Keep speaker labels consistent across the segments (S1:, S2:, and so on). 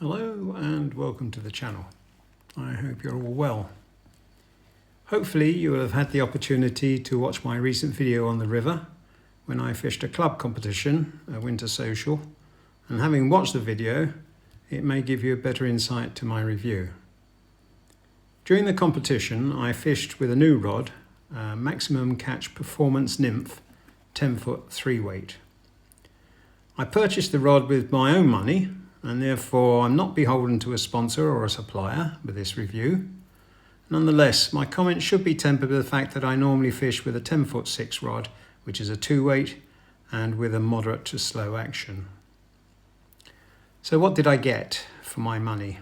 S1: Hello and welcome to the channel. I hope you're all well. Hopefully you will have had the opportunity to watch my recent video on the river when I fished a club competition, a winter social, and having watched the video it may give you a better insight to my review. During the competition I fished with a new rod, a Maximumcatch Performance Nymph 10-foot 3-weight. I purchased the rod with my own money and therefore I'm not beholden to a sponsor or a supplier with this review. Nonetheless, my comments should be tempered with the fact that I normally fish with a 10-foot 6 rod, which is a 2-weight, and with a moderate to slow action. So what did I get for my money?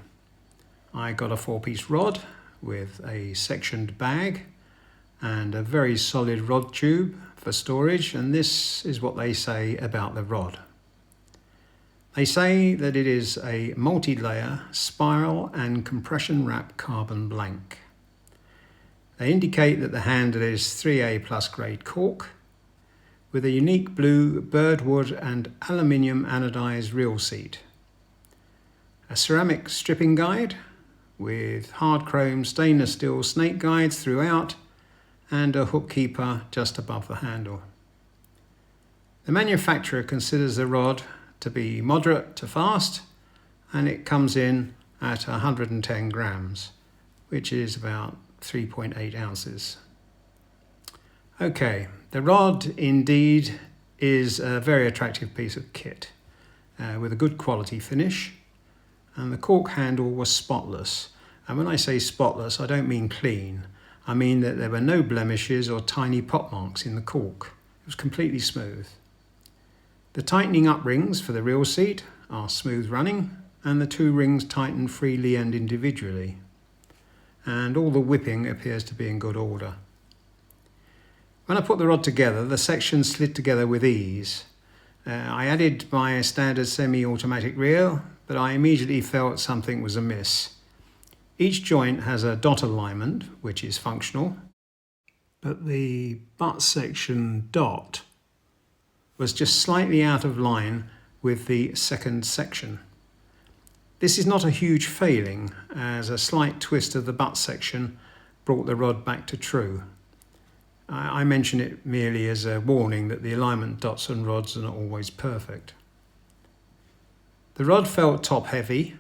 S1: I got a 4-piece rod with a sectioned bag and a very solid rod tube for storage, and this is what they say about the rod. They say that it is a multi-layer spiral and compression wrap carbon blank. They indicate that the handle is 3A plus grade cork with a unique blue birdwood and aluminium anodized reel seat. A ceramic stripping guide with hard chrome stainless steel snake guides throughout and a hook keeper just above the handle. The manufacturer considers the rod to be moderate to fast, and it comes in at 110 grams, which is about 3.8 ounces. Okay, the rod indeed is a very attractive piece of kit with a good quality finish, and the cork handle was spotless. And when I say spotless, I don't mean clean. I mean that there were no blemishes or tiny pot marks in the cork. It was completely smooth. The tightening up rings for the reel seat are smooth running, and the 2 rings tighten freely and individually. And all the whipping appears to be in good order. When I put the rod together, the sections slid together with ease. I added my standard semi-automatic reel, but I immediately felt something was amiss. Each joint has a dot alignment, which is functional, but the butt section dot was just slightly out of line with the second section. This is not a huge failing, as a slight twist of the butt section brought the rod back to true. I mention it merely as a warning that the alignment dots on rods are not always perfect. The rod felt top heavy,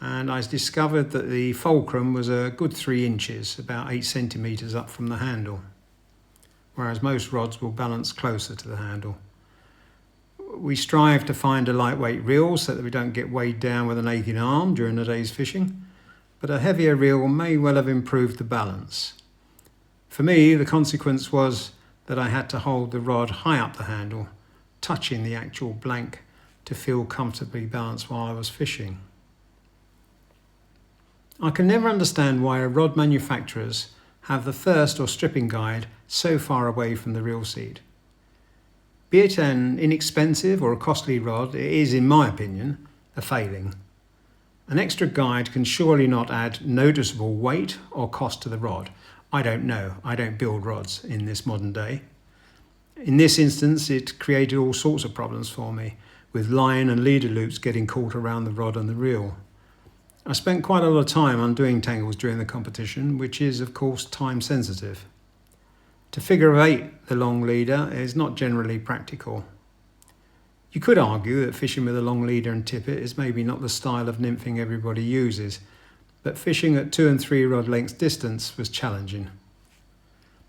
S1: and I discovered that the fulcrum was a good 3 inches, about 8 centimeters up from the handle, whereas most rods will balance closer to the handle. We strive to find a lightweight reel so that we don't get weighed down with an aching arm during the day's fishing, but a heavier reel may well have improved the balance. For me, the consequence was that I had to hold the rod high up the handle, touching the actual blank to feel comfortably balanced while I was fishing. I can never understand why rod manufacturers have the thirst or stripping guide so far away from the reel seat. Be it an inexpensive or a costly rod, it is, in my opinion, a failing. An extra guide can surely not add noticeable weight or cost to the rod. I don't know. I don't build rods in this modern day. In this instance, it created all sorts of problems for me, with line and leader loops getting caught around the rod and the reel. I spent quite a lot of time undoing tangles during the competition, which is, of course, time sensitive. To figure of 8 the long leader is not generally practical. You could argue that fishing with a long leader and tippet is maybe not the style of nymphing everybody uses, but fishing at 2 and 3 rod lengths distance was challenging.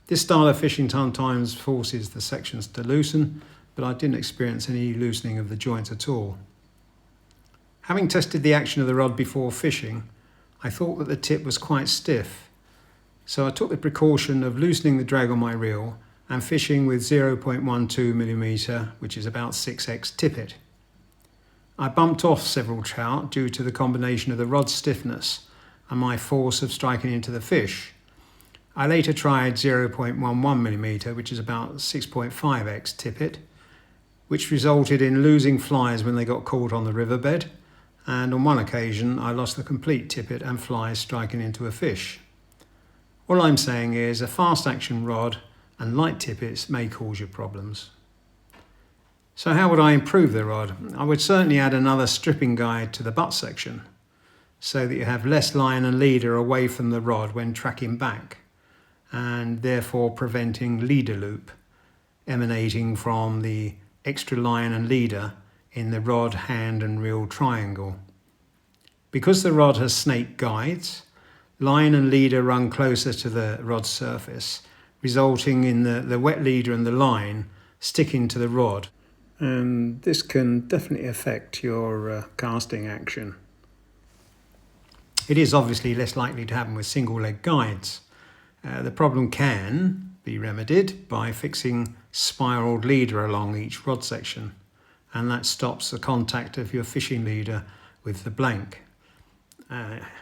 S1: This style of fishing sometimes forces the sections to loosen, but I didn't experience any loosening of the joints at all. Having tested the action of the rod before fishing, I thought that the tip was quite stiff. So I took the precaution of loosening the drag on my reel and fishing with 0.12mm, which is about 6x tippet. I bumped off several trout due to the combination of the rod's stiffness and my force of striking into the fish. I later tried 0.11mm, which is about 6.5x tippet, which resulted in losing flies when they got caught on the riverbed, and on one occasion I lost the complete tippet and flies striking into a fish. All I'm saying is a fast action rod and light tippets may cause you problems. So how would I improve the rod? I would certainly add another stripping guide to the butt section. so that you have less line and leader away from the rod when tracking back, and therefore preventing leader loop emanating from the extra line and leader in the rod, hand and reel triangle. Because the rod has snake guides, line and leader run closer to the rod surface, resulting in the wet leader and the line sticking to the rod. And this can definitely affect your casting action. It is obviously less likely to happen with single leg guides. The problem can be remedied by fixing spiraled leader along each rod section, and that stops the contact of your fishing leader with the blank.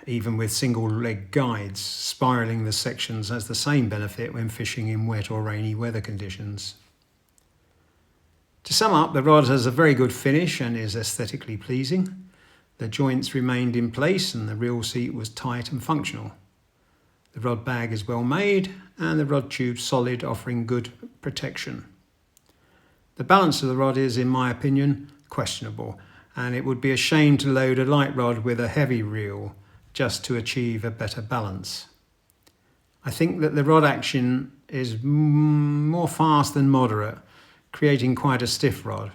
S1: Even with single leg guides, spiraling the sections has the same benefit when fishing in wet or rainy weather conditions. To sum up, the rod has a very good finish and is aesthetically pleasing. The joints remained in place and the reel seat was tight and functional. The rod bag is well made and the rod tube solid, offering good protection. The balance of the rod is, in my opinion, questionable, and it would be a shame to load a light rod with a heavy reel just to achieve a better balance. I think that the rod action is more fast than moderate, creating quite a stiff rod.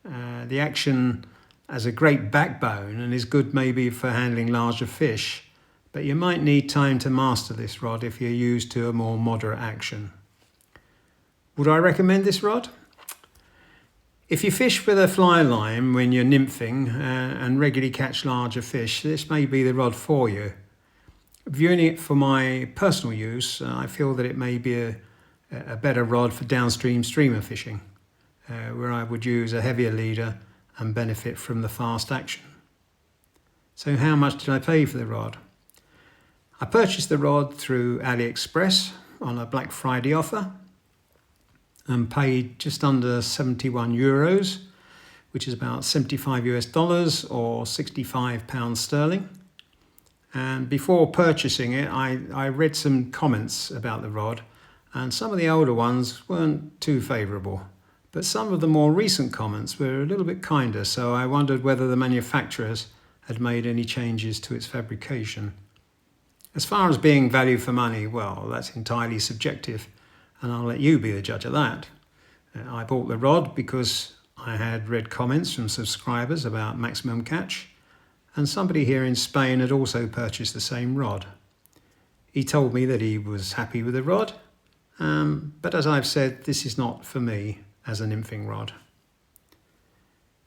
S1: The action has a great backbone and is good maybe for handling larger fish, but you might need time to master this rod if you're used to a more moderate action. Would I recommend this rod? If you fish with a fly line when you're nymphing and regularly catch larger fish, this may be the rod for you. Viewing it for my personal use, I feel that it may be a better rod for downstream streamer fishing, where I would use a heavier leader and benefit from the fast action. So how much did I pay for the rod? I purchased the rod through AliExpress on a Black Friday offer and paid just under 71 euros, which is about 75 US dollars or 65 pounds sterling. And before purchasing it, I read some comments about the rod, and some of the older ones weren't too favourable. But some of the more recent comments were a little bit kinder, so I wondered whether the manufacturers had made any changes to its fabrication. As far as being value for money, well, that's entirely subjective, and I'll let you be the judge of that. I bought the rod because I had read comments from subscribers about Maximumcatch, and somebody here in Spain had also purchased the same rod. He told me that he was happy with the rod, but as I've said, this is not for me as a nymphing rod.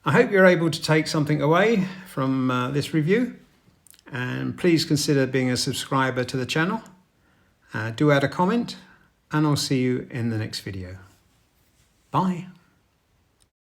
S1: I hope you're able to take something away from this review, and please consider being a subscriber to the channel. Do add a comment, and I'll see you in the next video. Bye.